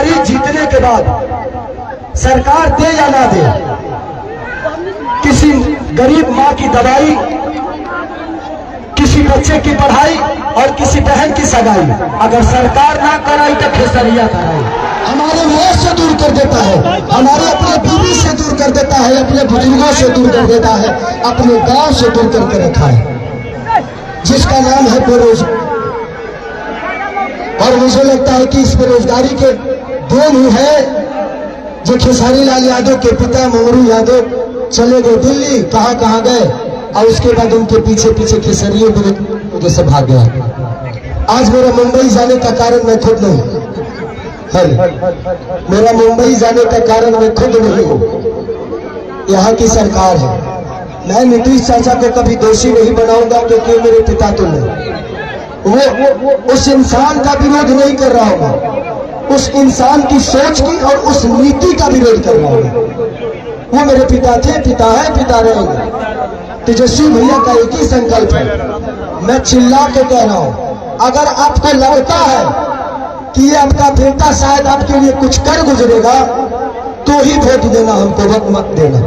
तारीख जीतने के बाद सरकार दे या ना दे, किसी गरीब माँ की दवाई, किसी बच्चे की पढ़ाई और किसी बहन की सगाई अगर सरकार ना कराई तो खेसरिया कराई। हमारे मुँह से दूर कर देता है, हमारे अपने बीवी से दूर कर देता है, अपने बुजुर्गों से दूर कर देता है, अपने गांव से दूर करके रखा है, जिसका नाम है बेरोजगारी। और मुझे लगता है कि इस बेरोजगारी के देन ही है जो खेसारी लाल यादव के पिता मंगरू यादव चले गए दिल्ली, कहाँ गए, और उसके बाद उनके पीछे पीछे खेसरियों वजह से भाग गया। आज मेरा मुंबई जाने का कारण मैं खुद नहीं, मेरा मुंबई जाने का कारण मैं खुद नहीं हूँ, यहाँ की सरकार है। मैं नीतीश चाचा को कभी दोषी नहीं बनाऊंगा क्योंकि मेरे पिता तो नहीं। वो उस इंसान का विरोध नहीं कर रहा होगा, उस इंसान की सोच की और उस नीति का विरोध कर रहा होगा। वो मेरे पिता थे, पिता है, पिता रहेंगे। तेजस्वी भैया का एक ही संकल्प है, मैं चिल्ला के कह रहा हूं, अगर आपको लगता है कि ये आपका बेटा शायद आपके लिए कुछ कर गुजरेगा तो ही वोट देना, हमको वक्त मत देना।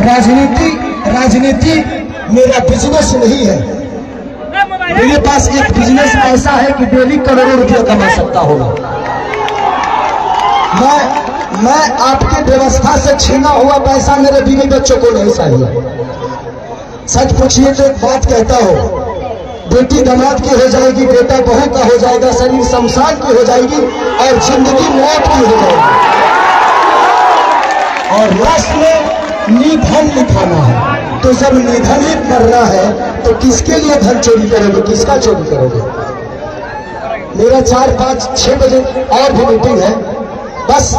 राजनीति मेरा बिजनेस नहीं है। मेरे पास एक बिजनेस ऐसा है कि डेली करोड़ों रुपया कमा सकता होगा। मैं आपकी व्यवस्था से छीना हुआ पैसा मेरे बीवी बच्चों को नहीं चाहिए। सच पूछिए तो एक बात कहता हो, बेटी दामाद की हो जाएगी, बेटा बहू का हो जाएगा, शरीर शमशान की हो जाएगी और जिंदगी मौत की हो जाएगी। और लास्ट में निधन लिखाना है। तो जब निधन ही करना है तो किसके लिए धन चोरी करोगे, किसका चोरी करोगे? मेरा 4, 5, 6 बजे और भी मीटिंग है। बस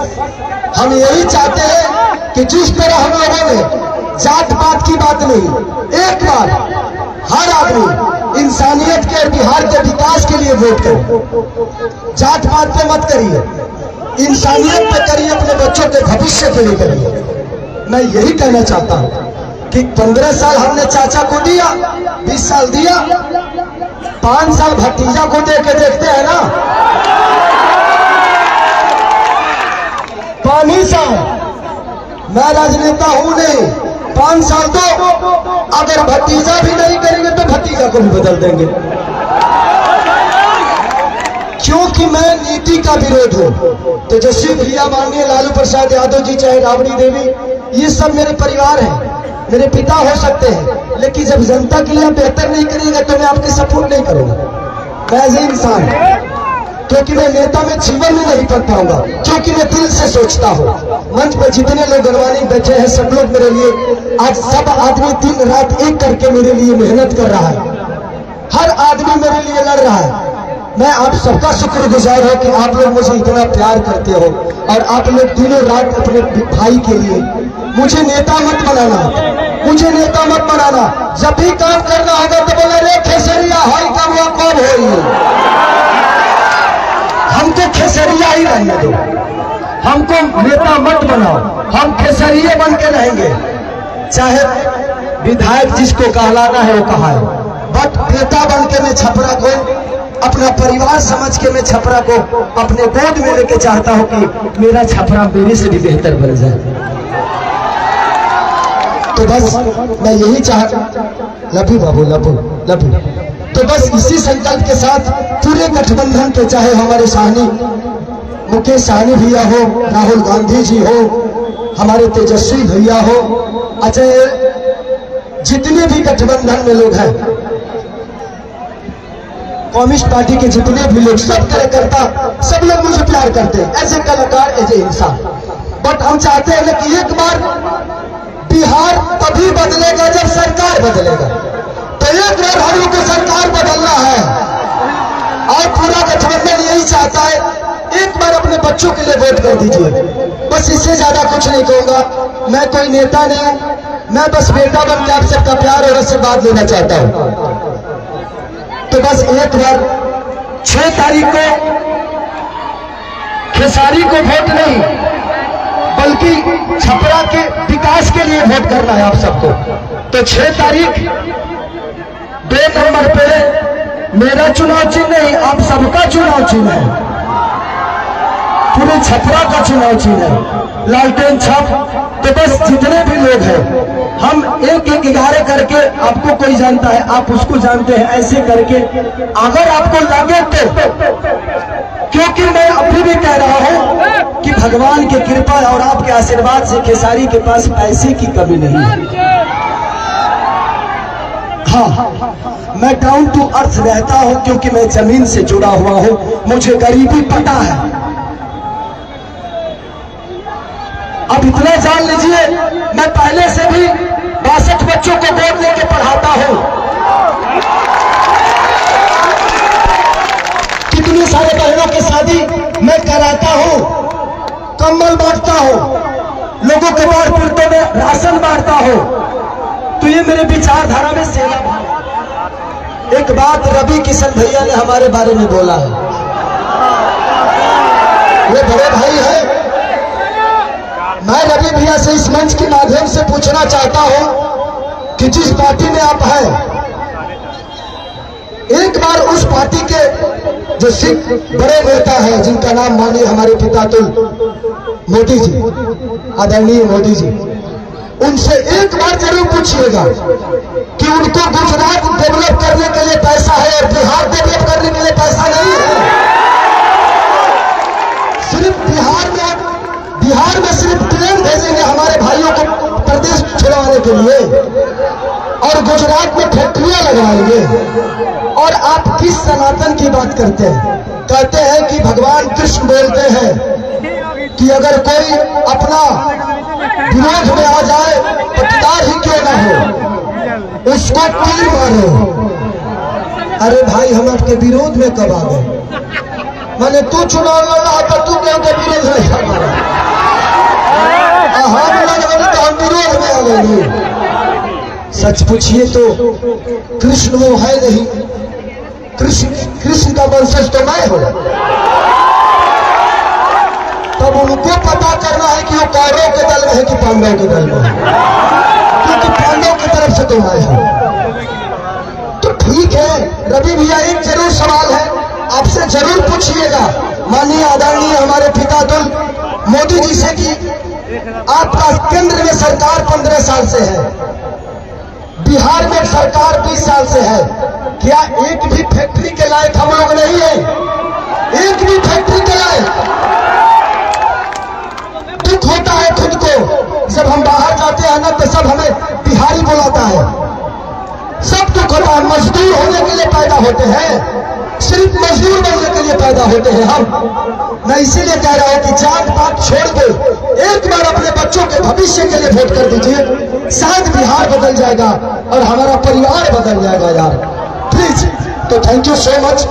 हम यही चाहते हैं कि जिस तरह हम लोगों ने जात पात की बात नहीं, एक बार हर आदमी इंसानियत के और बिहार के विकास के लिए वोट करे। जात पात पे मत करिए, इंसानियत पे करिए, अपने बच्चों के भविष्य के लिए करिए। मैं यही कहना चाहता हूं कि 15 साल हमने चाचा को दिया, 20 साल दिया, 5 साल भतीजा को दे के देखते हैं ना। 5 साल मैं राजनेता हूं नहीं, 5 साल तो अगर भतीजा भी नहीं करेंगे तो भतीजा को भी बदल देंगे, क्योंकि मैं नीति का विरोध हूं। तेजस्वी भैया, माननीय लालू प्रसाद यादव जी, चाहे राबड़ी देवी, ये सब मेरे परिवार हैं, मेरे पिता हो सकते हैं, लेकिन जब जनता के लिए बेहतर नहीं करेंगे तो मैं आपकी सपोर्ट नहीं करूंगा। मैं एज ए इंसान, क्योंकि मैं नेता में जीवन में नहीं पढ़ पाऊंगा, क्योंकि मैं दिल से सोचता हूँ। मंच पर जितने लोग गणवानी बैठे हैं, सब लोग मेरे लिए, आज सब आदमी दिन रात एक करके मेरे लिए मेहनत कर रहा है, हर आदमी मेरे लिए लड़ रहा है। मैं आप सबका शुक्रगुजार हूं कि आप लोग मुझे इतना प्यार करते हो और आप लोग दिनों रात अपने भाई के लिए। मुझे नेता मत बनाना, मुझे नेता मत बनाना। जब भी काम करना होगा तो बोला रे खेसरिया हाई काम हुआ कौन हो रही है, हमको खेसरिया ही रहने दो, हमको नेता मत बनाओ, हम खेसरिये बन के रहेंगे। चाहे विधायक जिसको कहलाना है वो कहा है, बट नेता बन के मैं छपरा को, अपना परिवार समझ के मैं छपरा को अपने गोद में लेके चाहता हूं कि मेरा छपरा मेरे से भी बेहतर बन जाए। तो बस मैं यही लभू बाबू लभू। तो बस इसी संकल्प के साथ पूरे गठबंधन के, चाहे हमारे साहनी मुकेश साहनी भैया हो, राहुल गांधी जी हो, हमारे तेजस्वी भैया हो, अजय, जितने भी गठबंधन में लोग हैं, कम्युनिस्ट पार्टी के जितने भी लोग, सब कार्यकर्ता, सब लोग मुझे प्यार करते हैं एज ए कलाकार, एज ए इंसान। बट हम चाहते हैं कि एक बार बिहार तभी बदलेगा जब सरकार बदलेगा। तो एक बार हम लोग को सरकार बदलना है और पूरा गठबंधन यही चाहता है, एक बार अपने बच्चों के लिए वोट कर दीजिए। बस इससे ज्यादा कुछ नहीं कहूंगा। मैं कोई नेता नहीं, मैं बस बेटा बन के आप सबका प्यार और आशीर्वाद लेना चाहता हूं। तो बस एक बार 6 तारीख को खेसारी को वोट नहीं बल्कि छपरा के विकास के लिए वोट करना है आप सबको। तो 6 तारीख 2 नंबर पे मेरा चुनाव चिन्ह नहीं, आप सबका चुनाव चिन्ह है, पूरे छपरा का चुनाव चिन्ह है लालटेन छाप। तो बस जितने भी लोग हैं हम एक एक 11 करके, आपको कोई जानता है आप उसको जानते हैं, ऐसे करके अगर आपको लगे तो, क्योंकि मैं अभी भी कह रहा हूं कि भगवान की कृपा और आपके आशीर्वाद से खेसारी के पास पैसे की कमी नहीं है। हाँ, मैं डाउन टू अर्थ रहता हूं क्योंकि मैं जमीन से जुड़ा हुआ हूं, मुझे गरीबी पता है। अब इतना जान लीजिए, मैं पहले से भी 62 बच्चों को गोद लेके पढ़ाता हूं, कितनी सारे बहनों की शादी मैं कराता हूं, कंबल बांटता हूं, लोगों के बाढ़ पीड़ितों में राशन बांटता हूं। तो ये मेरे विचारधारा में सेवा भाव। एक बात रवि किशन भैया ने हमारे बारे में बोला है, ये बड़े भाई है। मैं रवि भैया से इस मंच के माध्यम से पूछना चाहता हूं कि जिस पार्टी में आप हैं, एक बार उस पार्टी के जो सिख बड़े नेता हैं जिनका नाम मानिए हमारे पिता मोदी जी, आदरणीय मोदी जी, उनसे एक बार जरूर पूछिएगा कि उनको गुजरात डेवलप करने के लिए पैसा है और बिहार डेवलप करने के लिए पैसा नहीं है। सिर्फ बिहार में सिर्फ ट्रेन भेजेंगे हमारे भाइयों को प्रदेश छुड़वाने के लिए, और गुजरात में फैक्ट्रियां लगवाएंगे। और आप किस सनातन की बात करते हैं? कहते हैं कि भगवान कृष्ण बोलते हैं कि अगर कोई अपना विरोध में आ जाए तो पितार ही क्यों ना हो, उसको तीर मारो। अरे भाई, हम आपके विरोध में कब आ गए? मैंने तू चुनाव लड़ रहा था, तू क्यों के विरोध नहीं हमारा? हम लड़ रहे तो हम विरोध में आ गए। सच पूछिए तो कृष्ण वो है नहीं, कृष्ण का वंशज तो मैं हूं। तब उनको पता करना है कि वो कौरव के दल में है कि पांडव के दल में है, क्योंकि पांडव की तरफ से तुम आए हो। तो ठीक है रवि भैया, एक जरूर सवाल है आपसे जरूर पूछिएगा माननीय आदरणीय हमारे पिता मोदी जी से कि आपका केंद्र में सरकार 15 साल से है, बिहार में सरकार 20 साल से है, क्या एक भी फैक्ट्री के लायक हम लोग नहीं है? एक भी फैक्ट्री के लायक? दुख होता है खुद को, जब हम बाहर जाते हैं ना तो सब हमें बिहारी बुलाता है, सब दुख होता है। मजदूर होने के लिए पैदा होते हैं, सिर्फ मजदूर बनने के लिए पैदा होते हैं हम। मैं इसीलिए कह रहा हूं कि जात पात छोड़ के एक बार अपने बच्चों के भविष्य के लिए वोट कर दीजिए, शायद बिहार बदल जाएगा और हमारा परिवार बदल जाएगा यार, प्लीज। तो थैंक यू सो मच।